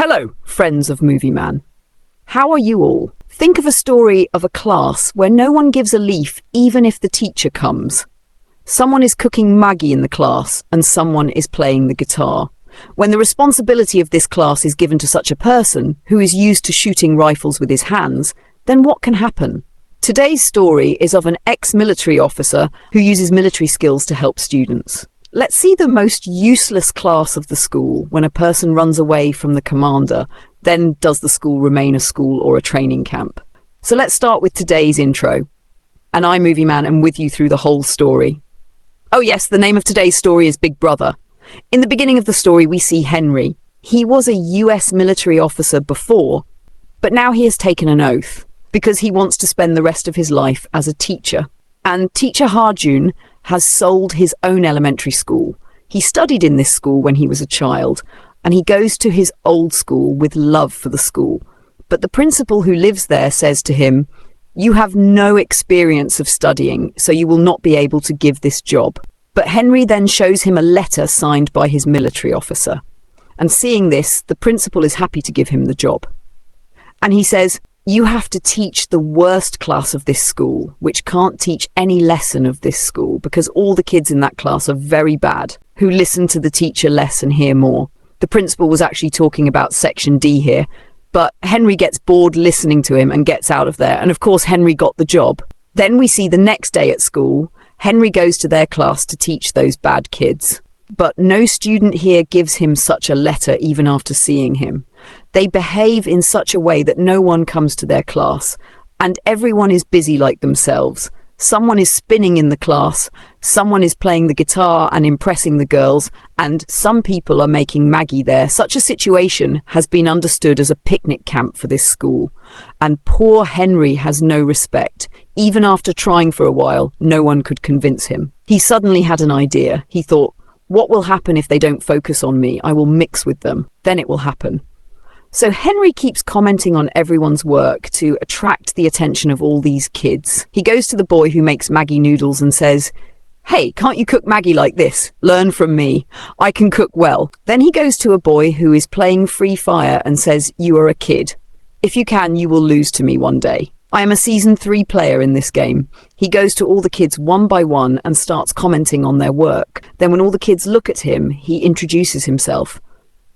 Hello, friends of Movie Man. How are you all? Think of a story of a class where no one gives a leaf even if the teacher comes. Someone is cooking Maggie in the class and someone is playing the guitar. When the responsibility of this class is given to such a person who is used to shooting rifles with his hands, then what can happen? Today's story is of an ex-military officer who uses military skills to help students. Let's see the most useless class of the school when a person runs away from the commander. Then does the school remain a school or a training camp? So let's start with today's intro. And I'm Movie Man and with you through the whole story. Oh yes, the name of today's story is Big Brother. In the beginning of the story, we see Henry. He was a US military officer before, but now he has taken an oath because he wants to spend the rest of his life as a teacher. And teacher Harjun has sold his own elementary school. He studied in this school when he was a child, and he goes to his old school with love for the school. But the principal who lives there says to him, "You have no experience of studying, so you will not be able to give this job." But Henry then shows him a letter signed by his military officer. And seeing this, the principal is happy to give him the job. And he says, "You have to teach the worst class of this school, which can't teach any lesson of this school because all the kids in that class are very bad, who listen to the teacher less and hear more." The principal was actually talking about Section D here, but Henry gets bored listening to him and gets out of there. And of course, Henry got the job. Then we see the next day at school, Henry goes to their class to teach those bad kids. But no student here gives him such a letter even after seeing him. They behave in such a way that no one comes to their class, and everyone is busy like themselves. Someone is spinning in the class, someone is playing the guitar and impressing the girls, and some people are making Maggie there. Such a situation has been understood as a picnic camp for this school. And poor Henry has no respect. Even after trying for a while, no one could convince him. He suddenly had an idea. He thought, what will happen if they don't focus on me? I will mix with them. Then it will happen. So Henry keeps commenting on everyone's work to attract the attention of all these kids. He goes to the boy who makes Maggie noodles and says, "Hey, can't you cook Maggie like this? Learn from me. I can cook well." Then he goes to a boy who is playing Free Fire and says, "You are a kid. If you can, you will lose to me one day. I am a Season 3 player in this game." He goes to all the kids one by one and starts commenting on their work. Then when all the kids look at him, he introduces himself.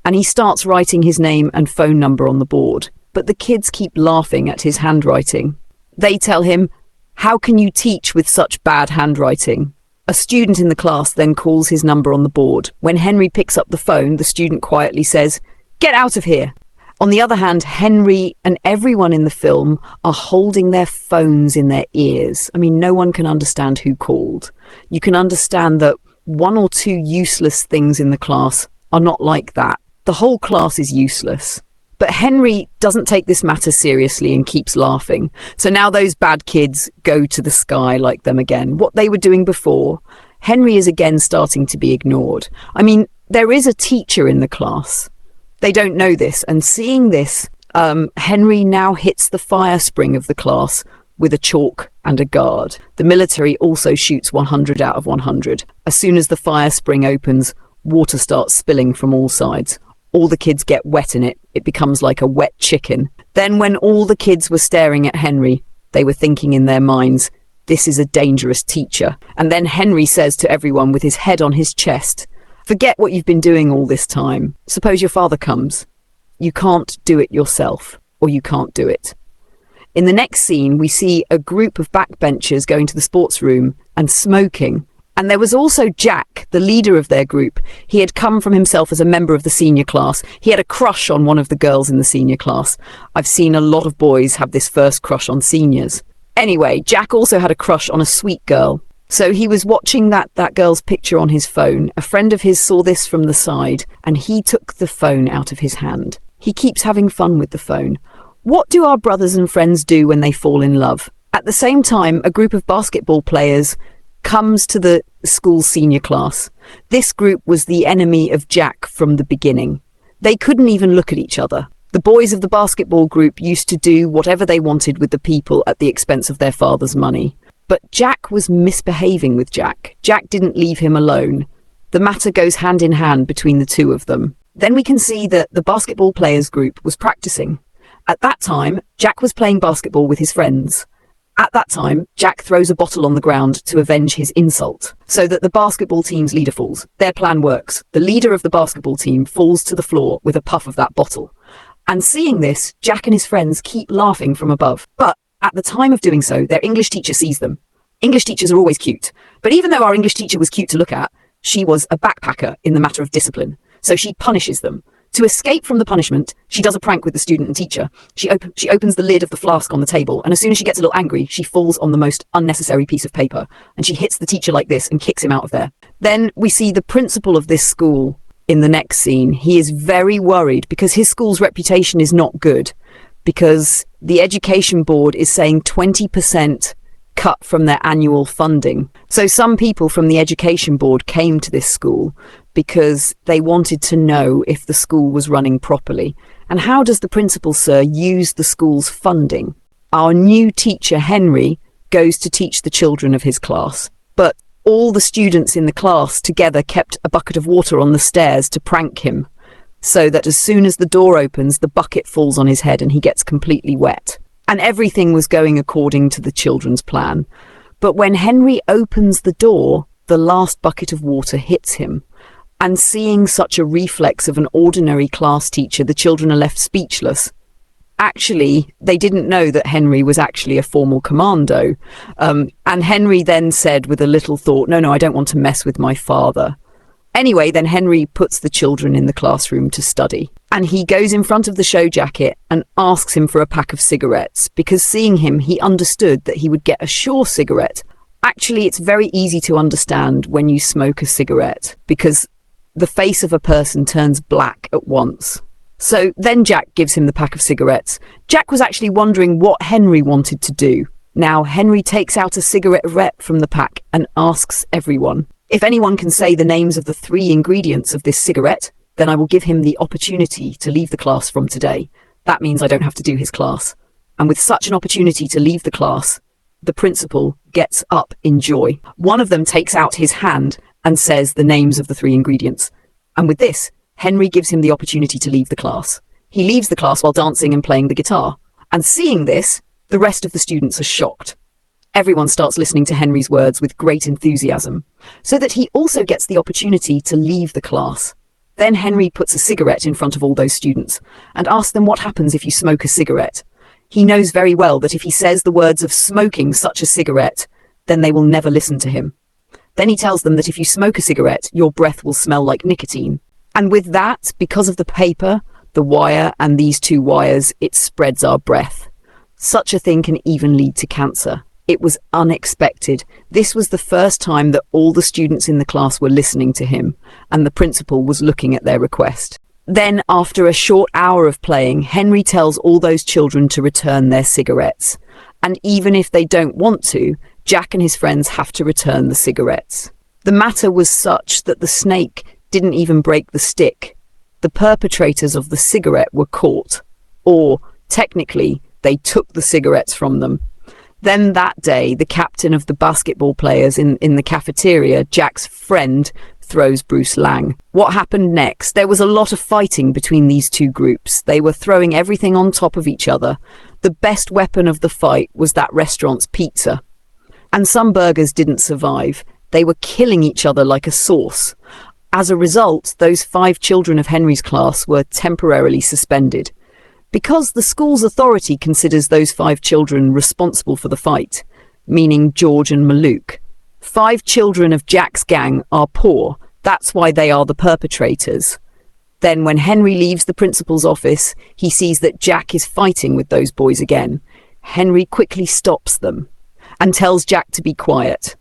And he starts writing his name and phone number on the board. But the kids keep laughing at his handwriting. They tell him, "How can you teach with such bad handwriting?" A student in the class then calls his number on the board. When Henry picks up the phone, the student quietly says, "Get out of here." On the other hand, Henry and everyone in the film are holding their phones in their ears. I mean, no one can understand who called. You can understand that one or two useless things in the class are not like that. The whole class is useless. But Henry doesn't take this matter seriously and keeps laughing. So now those bad kids go to the sky like them again. What they were doing before, Henry is again starting to be ignored. I mean, there is a teacher in the class. They don't know this. And seeing this, Henry now hits the fire spring of the class with a chalk and a guard. The military also shoots 100 out of 100. As soon as the fire spring opens, water starts spilling from all sides. All the kids get wet in it. It becomes like a wet chicken. Then when all the kids were staring at Henry, they were thinking in their minds, "This is a dangerous teacher." And then Henry says to everyone with his head on his chest, "Forget what you've been doing all this time. Suppose your father comes. You can't do it yourself, or you can't do it." In the next scene, we see a group of backbenchers going to the sports room and smoking. And there was also Jack, the leader of their group. He had come from himself as a member of the senior class. He had a crush on one of the girls in the senior class. I've seen a lot of boys have this first crush on seniors. Anyway, Jack also had a crush on a sweet girl. So he was watching that girl's picture on his phone. A friend of his saw this from the side, and he took the phone out of his hand. He keeps having fun with the phone. What do our brothers and friends do when they fall in love? At the same time, a group of basketball players comes to the school senior class. This group was the enemy of Jack from the beginning. They couldn't even look at each other. The boys of the basketball group used to do whatever they wanted with the people at the expense of their father's money. But Jack was misbehaving with Jack. Jack didn't leave him alone. The matter goes hand in hand between the two of them. Then we can see that the basketball players group was practicing. At that time, Jack was playing basketball with his friends. At that time, Jack throws a bottle on the ground to avenge his insult, so that the basketball team's leader falls. Their plan works. The leader of the basketball team falls to the floor with a puff of that bottle. And seeing this, Jack and his friends keep laughing from above. But at the time of doing so, their English teacher sees them. English teachers are always cute. But even though our English teacher was cute to look at, she was a backpacker in the matter of discipline. So she punishes them. To escape from the punishment, she does a prank with the student and teacher. She opens the lid of the flask on the table, and as soon as she gets a little angry, she falls on the most unnecessary piece of paper, and she hits the teacher like this and kicks him out of there. Then we see the principal of this school in the next scene. He is very worried because his school's reputation is not good, because the education board is saying 20% cut from their annual funding. So some people from the education board came to this school because they wanted to know if the school was running properly. And how does the principal, sir, use the school's funding? Our new teacher, Henry, goes to teach the children of his class. But all the students in the class together kept a bucket of water on the stairs to prank him, so that as soon as the door opens, the bucket falls on his head and he gets completely wet. And everything was going according to the children's plan. But when Henry opens the door, the last bucket of water hits him. And seeing such a reflex of an ordinary class teacher, the children are left speechless. Actually, they didn't know that Henry was actually a formal commando. And Henry then said with a little thought, no, I don't want to mess with my father. Anyway, then Henry puts the children in the classroom to study. And he goes in front of the show jacket and asks him for a pack of cigarettes, because seeing him, he understood that he would get a Shaw cigarette. Actually, it's very easy to understand when you smoke a cigarette, because the face of a person turns black at once. So then Jack gives him the pack of cigarettes. Jack was actually wondering what Henry wanted to do. Now Henry takes out a cigarette wrap from the pack and asks everyone, if anyone can say the names of the 3 ingredients of this cigarette, then I will give him the opportunity to leave the class from today. That means I don't have to do his class. And with such an opportunity to leave the class, the principal gets up in joy. One of them takes out his hand and says the names of the 3 ingredients. And with this, Henry gives him the opportunity to leave the class. He leaves the class while dancing and playing the guitar. And seeing this, the rest of the students are shocked. Everyone starts listening to Henry's words with great enthusiasm, so that he also gets the opportunity to leave the class. Then Henry puts a cigarette in front of all those students and asks them what happens if you smoke a cigarette. He knows very well that if he says the words of smoking such a cigarette, then they will never listen to him. Then he tells them that if you smoke a cigarette, your breath will smell like nicotine. And with that, because of the paper, the wire, and these 2 wires, it spreads our breath. Such a thing can even lead to cancer. It was unexpected. This was the first time that all the students in the class were listening to him, and the principal was looking at their request. Then, after a short hour of playing, Henry tells all those children to return their cigarettes. And even if they don't want to, Jack and his friends have to return the cigarettes. The matter was such that the snake didn't even break the stick. The perpetrators of the cigarette were caught, or technically, they took the cigarettes from them. Then that day, the captain of the basketball players in the cafeteria, Jack's friend, throws Bruce Lang. What happened next? There was a lot of fighting between these 2 groups. They were throwing everything on top of each other. The best weapon of the fight was that restaurant's pizza. And some burgers didn't survive. They were killing each other like a sauce. As a result, those 5 children of Henry's class were temporarily suspended. Because the school's authority considers those 5 children responsible for the fight, meaning George and Maluk. 5 children of Jack's gang are poor. That's why they are the perpetrators. Then when Henry leaves the principal's office, he sees that Jack is fighting with those boys again. Henry quickly stops them and tells Jack to be quiet.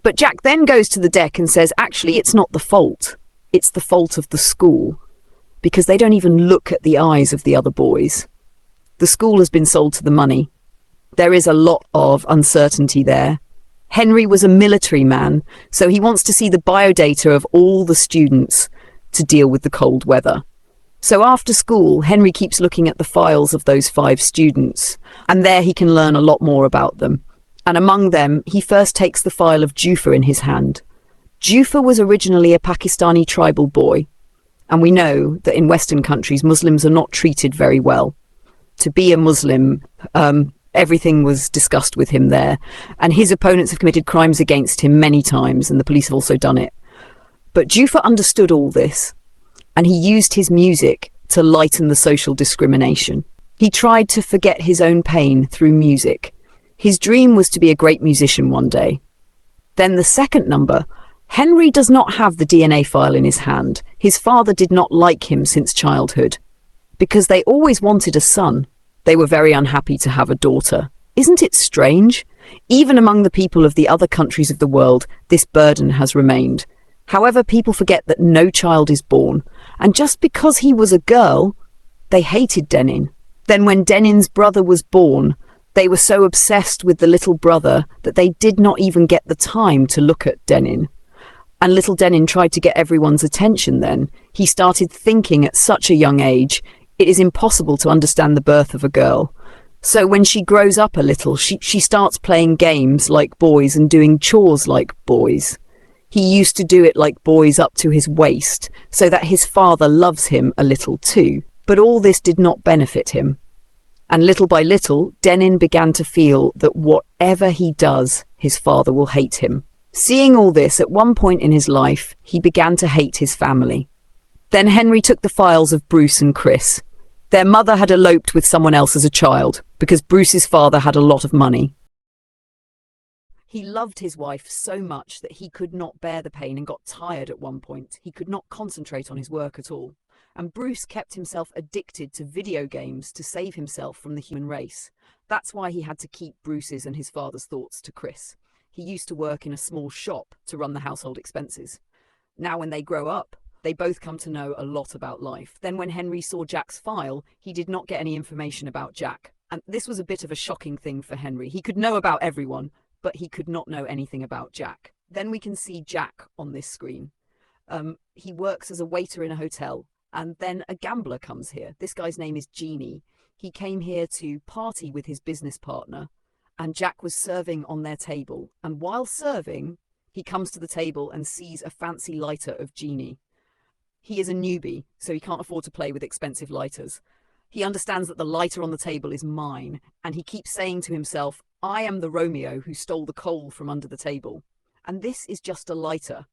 But Jack then goes to the deck and says, actually, it's not the fault. It's the fault of the school, because they don't even look at the eyes of the other boys. The school has been sold to the money. There is a lot of uncertainty there. Henry was a military man, so he wants to see the biodata of all the students to deal with the cold weather. So after school, Henry keeps looking at the files of those 5 students, and there he can learn a lot more about them. And among them, he first takes the file of Jufa in his hand. Jufa was originally a Pakistani tribal boy. And we know that in Western countries, Muslims are not treated very well. To be a Muslim, everything was discussed with him there. And his opponents have committed crimes against him many times, and the police have also done it. But Jufa understood all this, and he used his music to lighten the social discrimination. He tried to forget his own pain through music. His dream was to be a great musician one day. Then the second number, Henry does not have the DNA file in his hand. His father did not like him since childhood. Because they always wanted a son, they were very unhappy to have a daughter. Isn't it strange? Even among the people of the other countries of the world, this burden has remained. However, people forget that no child is born, and just because he was a girl, they hated Denin. Then when Denin's brother was born, they were so obsessed with the little brother that they did not even get the time to look at Denin. And little Denin tried to get everyone's attention then. He started thinking at such a young age, it is impossible to understand the birth of a girl. So when she grows up a little, she starts playing games like boys and doing chores like boys. He used to do it like boys up to his waist, so that his father loves him a little too. But all this did not benefit him. And little by little, Denin began to feel that whatever he does, his father will hate him. Seeing all this, at one point in his life, he began to hate his family. Then Henry took the files of Bruce and Chris. Their mother had eloped with someone else as a child, because Bruce's father had a lot of money. He loved his wife so much that he could not bear the pain and got tired at one point. He could not concentrate on his work at all. And Bruce kept himself addicted to video games to save himself from the human race. That's why he had to keep Bruce's and his father's thoughts to Chris. He used to work in a small shop to run the household expenses. Now when they grow up, they both come to know a lot about life. Then when Henry saw Jack's file, he did not get any information about Jack. And this was a bit of a shocking thing for Henry. He could know about everyone, but he could not know anything about Jack. Then we can see Jack on this screen. He works as a waiter in a hotel. And then a gambler comes here. This guy's name is Genie. He came here to party with his business partner, and Jack was serving on their table. And while serving, he comes to the table and sees a fancy lighter of Genie. He is a newbie, so he can't afford to play with expensive lighters. He understands that the lighter on the table is mine, and he keeps saying to himself, I am the Romeo who stole the coal from under the table. And this is just a lighter.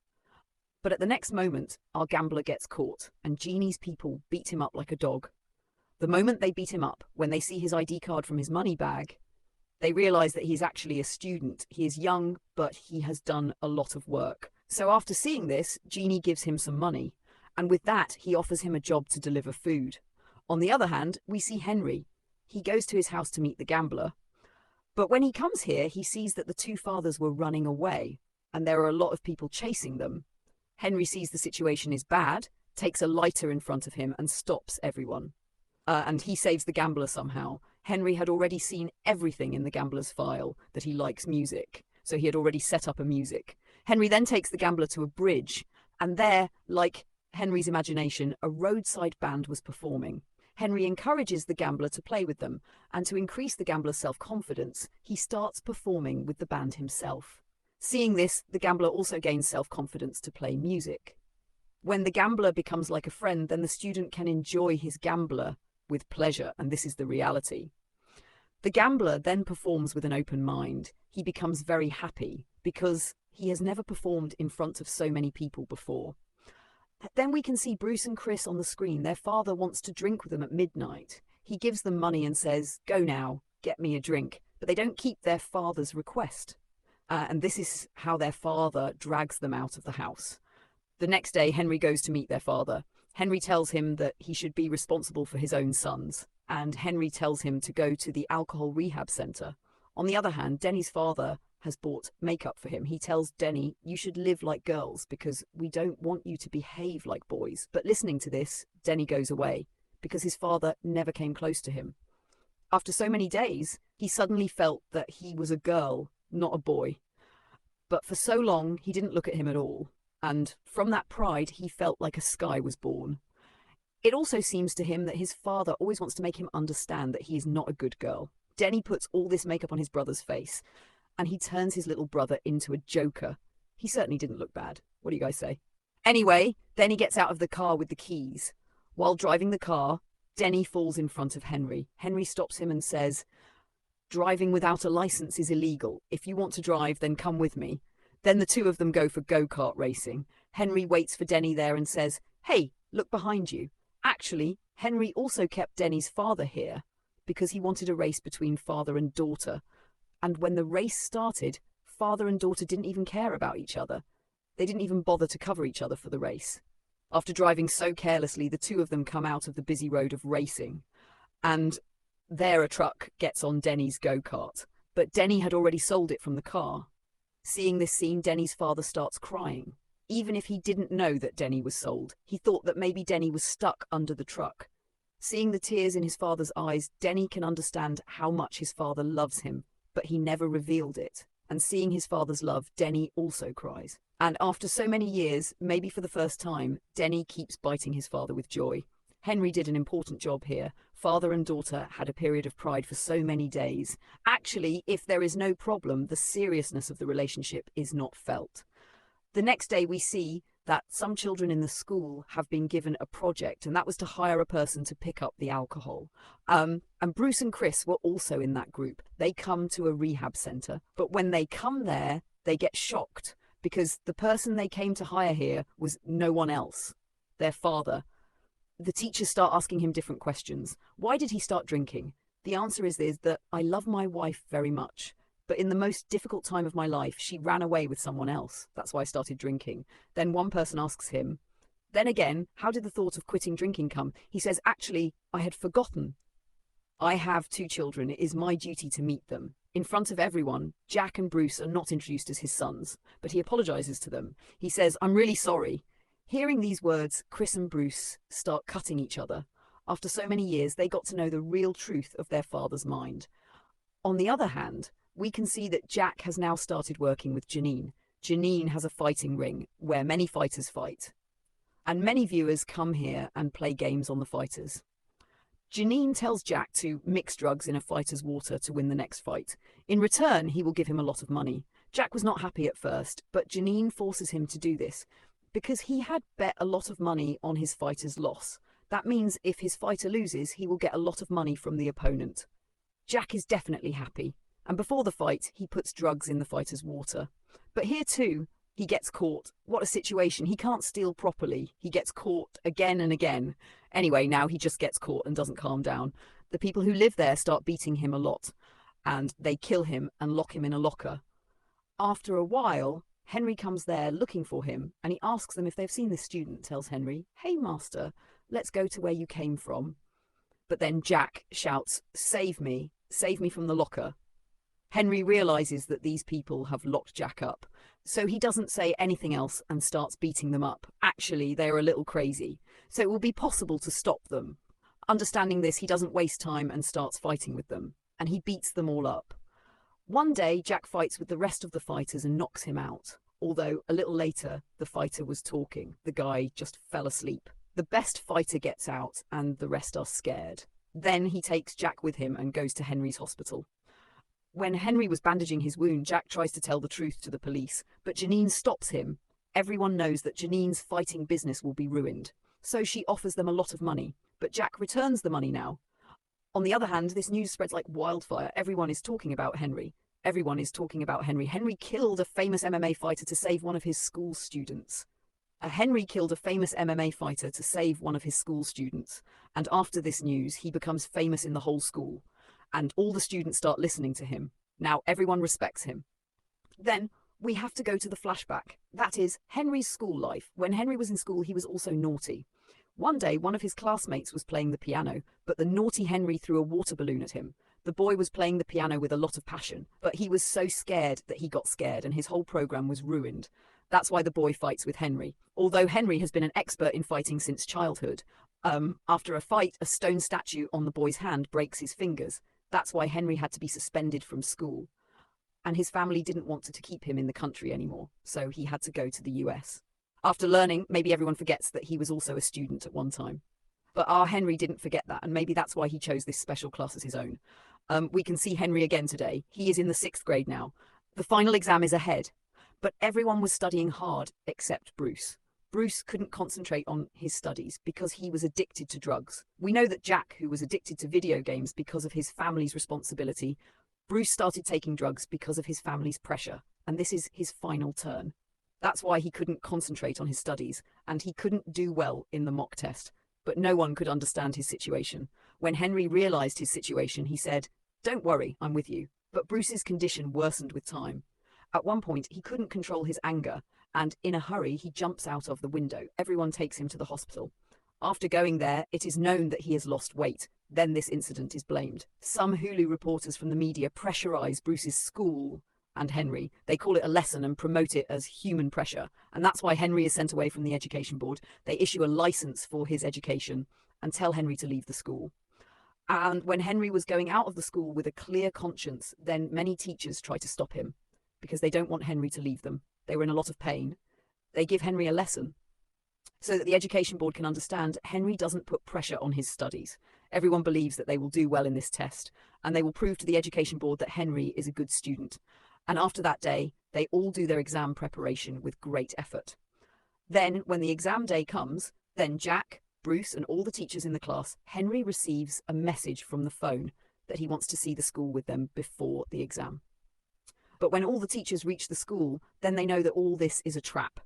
But at the next moment, our gambler gets caught, and Genie's people beat him up like a dog. The moment they beat him up, when they see his ID card from his money bag, they realize that he's actually a student. He is young, but he has done a lot of work. So after seeing this, Genie gives him some money, and with that, he offers him a job to deliver food. On the other hand, we see Henry. He goes to his house to meet the gambler. But when he comes here, he sees that the two fathers were running away, and there are a lot of people chasing them. Henry sees the situation is bad, takes a lighter in front of him and stops everyone. And he saves the gambler somehow. Henry had already seen everything in the gambler's file, that he likes music, so he had already set up a music. Henry then takes the gambler to a bridge, and there, like Henry's imagination, a roadside band was performing. Henry encourages the gambler to play with them, and to increase the gambler's self-confidence, he starts performing with the band himself. Seeing this, the gambler also gains self-confidence to play music. When the gambler becomes like a friend, then the student can enjoy his gambler with pleasure, and this is the reality. The gambler then performs with an open mind. He becomes very happy because he has never performed in front of so many people before. Then we can see Bruce and Chris on the screen. Their father wants to drink with them at midnight. He gives them money and says, "Go now, get me a drink." But they don't keep their father's request. And this is how their father drags them out of the house. The next day, Henry goes to meet their father. Henry tells him that he should be responsible for his own sons, and Henry tells him to go to the alcohol rehab center. On the other hand, Denny's father has bought makeup for him. He tells Denny, "You should live like girls because we don't want you to behave like boys." But listening to this, Denny goes away because his father never came close to him. After so many days, he suddenly felt that he was a girl, not a boy. But for so long, he didn't look at him at all. And from that pride, he felt like a sky was born. It also seems to him that his father always wants to make him understand that he is not a good girl. Denny puts all this makeup on his brother's face, and he turns his little brother into a joker. He certainly didn't look bad. What do you guys say? Anyway, then he gets out of the car with the keys. While driving the car, Denny falls in front of Henry. Henry stops him and says, "Driving without a license is illegal. If you want to drive, then come with me." Then the two of them go for go-kart racing. Henry waits for Denny there and says, "Hey, look behind you." Actually, Henry also kept Denny's father here because he wanted a race between father and daughter. And when the race started, father and daughter didn't even care about each other. They didn't even bother to cover each other for the race. After driving so carelessly, the two of them come out of the busy road of racing. And there a truck gets on Denny's go-kart. But Denny had already sold it from the car. Seeing this scene, Denny's father starts crying. Even if he didn't know that Denny was sold, he thought that maybe Denny was stuck under the truck. Seeing the tears in his father's eyes, Denny can understand how much his father loves him, but he never revealed it. And seeing his father's love, Denny also cries. And after so many years, maybe for the first time, Denny keeps biting his father with joy. Henry did an important job here. Father and daughter had a period of pride for so many days. Actually, if there is no problem, the seriousness of the relationship is not felt. The next day we see that some children in the school have been given a project, and that was to hire a person to pick up the alcohol. And Bruce and Chris were also in that group. They come to a rehab center, but when they come there, they get shocked because the person they came to hire here was no one else, their father. The teachers start asking him different questions. Why did he start drinking? The answer is that I love my wife very much. But in the most difficult time of my life, she ran away with someone else. That's why I started drinking. Then one person asks him, then again, how did the thought of quitting drinking come? He says, actually, I had forgotten. I have 2 children. It is my duty to meet them. In front of everyone, Jack and Bruce are not introduced as his sons, but he apologizes to them. He says, I'm really sorry. Hearing these words, Chris and Bruce start cutting each other. After so many years, they got to know the real truth of their father's mind. On the other hand, we can see that Jack has now started working with Janine. Janine has a fighting ring where many fighters fight. And many viewers come here and play games on the fighters. Janine tells Jack to mix drugs in a fighter's water to win the next fight. In return, he will give him a lot of money. Jack was not happy at first, but Janine forces him to do this because he had bet a lot of money on his fighter's loss. That means if his fighter loses, he will get a lot of money from the opponent. Jack is definitely happy. And before the fight, he puts drugs in the fighter's water. But here too, he gets caught. What a situation. He can't steal properly. He gets caught again and again. Anyway, now he just gets caught and doesn't calm down. The people who live there start beating him a lot, and they kill him and lock him in a locker. After a while, Henry comes there looking for him, and he asks them if they've seen this student, tells Henry, "Hey, master, let's go to where you came from." But then Jack shouts, save me from the locker." Henry realizes that these people have locked Jack up, so he doesn't say anything else and starts beating them up. Actually, they're a little crazy, so it will be possible to stop them. Understanding this, he doesn't waste time and starts fighting with them, and he beats them all up. One day, Jack fights with the rest of the fighters and knocks him out, although a little later, the fighter was talking. The guy just fell asleep. The best fighter gets out, and the rest are scared. Then he takes Jack with him and goes to Henry's hospital. When Henry was bandaging his wound, Jack tries to tell the truth to the police, but Janine stops him. Everyone knows that Janine's fighting business will be ruined, so she offers them a lot of money, but Jack returns the money now. On the other hand, this news spreads like wildfire. Everyone is talking about Henry. Everyone is talking about Henry. Henry killed a famous MMA fighter to save one of his school students. Henry killed a famous MMA fighter to save one of his school students, and after this news, he becomes famous in the whole school. And all the students start listening to him. Now everyone respects him. Then we have to go to the flashback. That is Henry's school life. When Henry was in school, he was also naughty. One day, one of his classmates was playing the piano, but the naughty Henry threw a water balloon at him. The boy was playing the piano with a lot of passion, but he was so scared that he got scared and his whole program was ruined. That's why the boy fights with Henry. Although Henry has been an expert in fighting since childhood, after a fight, a stone statue on the boy's hand breaks his fingers. That's why Henry had to be suspended from school. And his family didn't want to keep him in the country anymore, so he had to go to the US. After learning, maybe everyone forgets that he was also a student at one time. But our Henry didn't forget that, and maybe that's why he chose this special class as his own. We can see Henry again today. He is in the 6th grade now. The final exam is ahead, but everyone was studying hard except Bruce. Bruce couldn't concentrate on his studies because he was addicted to drugs. We know that Jack, who was addicted to video games because of his family's responsibility, Bruce started taking drugs because of his family's pressure, and this is his final turn. That's why he couldn't concentrate on his studies, and he couldn't do well in the mock test. But no one could understand his situation. When Henry realized his situation, he said, "Don't worry, I'm with you." But Bruce's condition worsened with time. At one point, he couldn't control his anger, and in a hurry, he jumps out of the window. Everyone takes him to the hospital. After going there, it is known that he has lost weight. Then this incident is blamed. Some Hulu reporters from the media pressurize Bruce's school and Henry. They call it a lesson and promote it as human pressure. And that's why Henry is sent away from the education board. They issue a license for his education and tell Henry to leave the school. And when Henry was going out of the school with a clear conscience, then many teachers try to stop him because they don't want Henry to leave them. They were in a lot of pain. They give Henry a lesson so that the education board can understand Henry doesn't put pressure on his studies. Everyone believes that they will do well in this test, and they will prove to the education board that Henry is a good student. And after that day, they all do their exam preparation with great effort. Then, when the exam day comes, then Jack, Bruce, and all the teachers in the class, Henry receives a message from the phone that he wants to see the school with them before the exam. But when all the teachers reach the school, then they know that all this is a trap.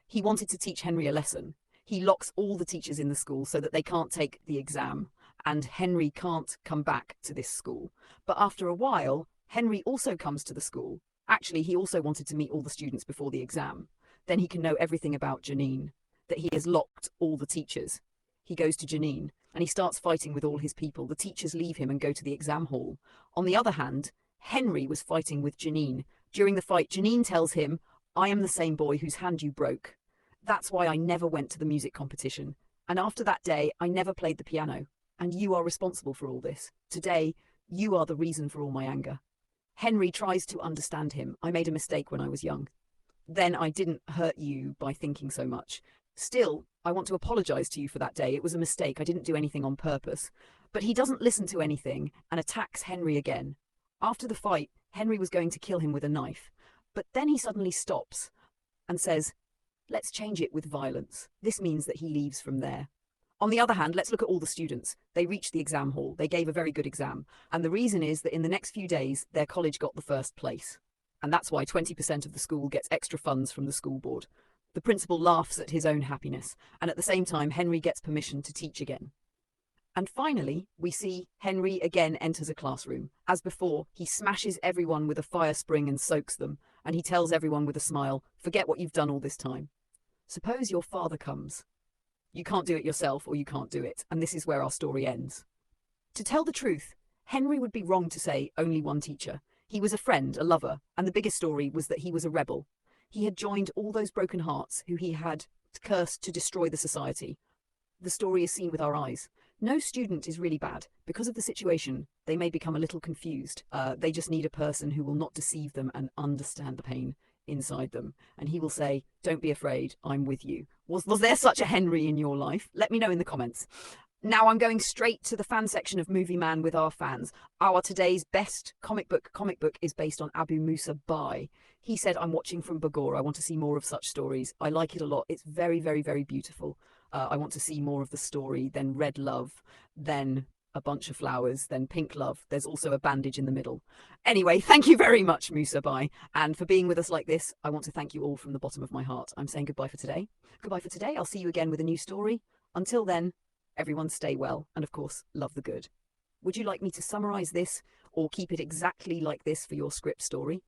He wanted to teach Henry a lesson. He locks all the teachers in the school so that they can't take the exam, and Henry can't come back to this school. But after a while, Henry also comes to the school. Actually, he also wanted to meet all the students before the exam. Then he can know everything about Janine, that he has locked all the teachers. He goes to Janine, and he starts fighting with all his people. The teachers leave him and go to the exam hall. On the other hand, Henry was fighting with Janine. During the fight, Janine tells him, "I am the same boy whose hand you broke. That's why I never went to the music competition. And after that day, I never played the piano. And you are responsible for all this. Today, you are the reason for all my anger." Henry tries to understand him. "I made a mistake when I was young. Then I didn't hurt you by thinking so much. Still, I want to apologize to you for that day. It was a mistake. I didn't do anything on purpose." But he doesn't listen to anything and attacks Henry again. After the fight, Henry was going to kill him with a knife. But then he suddenly stops and says, "Let's change it with violence." This means that he leaves from there. On the other hand, let's look at all the students. They reached the exam hall. They gave a very good exam. And the reason is that in the next few days, their college got the first place. And that's why 20% of the school gets extra funds from the school board. The principal laughs at his own happiness. And at the same time, Henry gets permission to teach again. And finally, we see Henry again enters a classroom. As before, he smashes everyone with a fire spring and soaks them. And he tells everyone with a smile, "Forget what you've done all this time. Suppose your father comes. You can't do it yourself, or you can't do it." And this is where our story ends. To tell the truth, Henry would be wrong to say only one teacher. He was a friend, a lover, and the biggest story was that he was a rebel. He had joined all those broken hearts who he had cursed to destroy the society. The story is seen with our eyes. No student is really bad. Because of the situation, they may become a little confused. They just need a person who will not deceive them and understand the pain inside them. And he will say, "Don't be afraid, I'm with you." Was there such a Henry in your life? Let me know in the comments. Now I'm going straight to the fan section of Movie Man with our fans. Our today's best comic book is based on Abu Musa Bai. He said, "I'm watching from Bogor. I want to see more of such stories. I like it a lot. It's very, very, very beautiful. I want to see more of the story, then red love, then a bunch of flowers, then pink love. There's also a bandage in the middle." Anyway, thank you very much, Musa Bai. And for being with us like this, I want to thank you all from the bottom of my heart. I'm saying goodbye for today. Goodbye for today. I'll see you again with a new story. Until then, everyone stay well, and of course, love the good. Would you like me to summarize this or keep it exactly like this for your script story?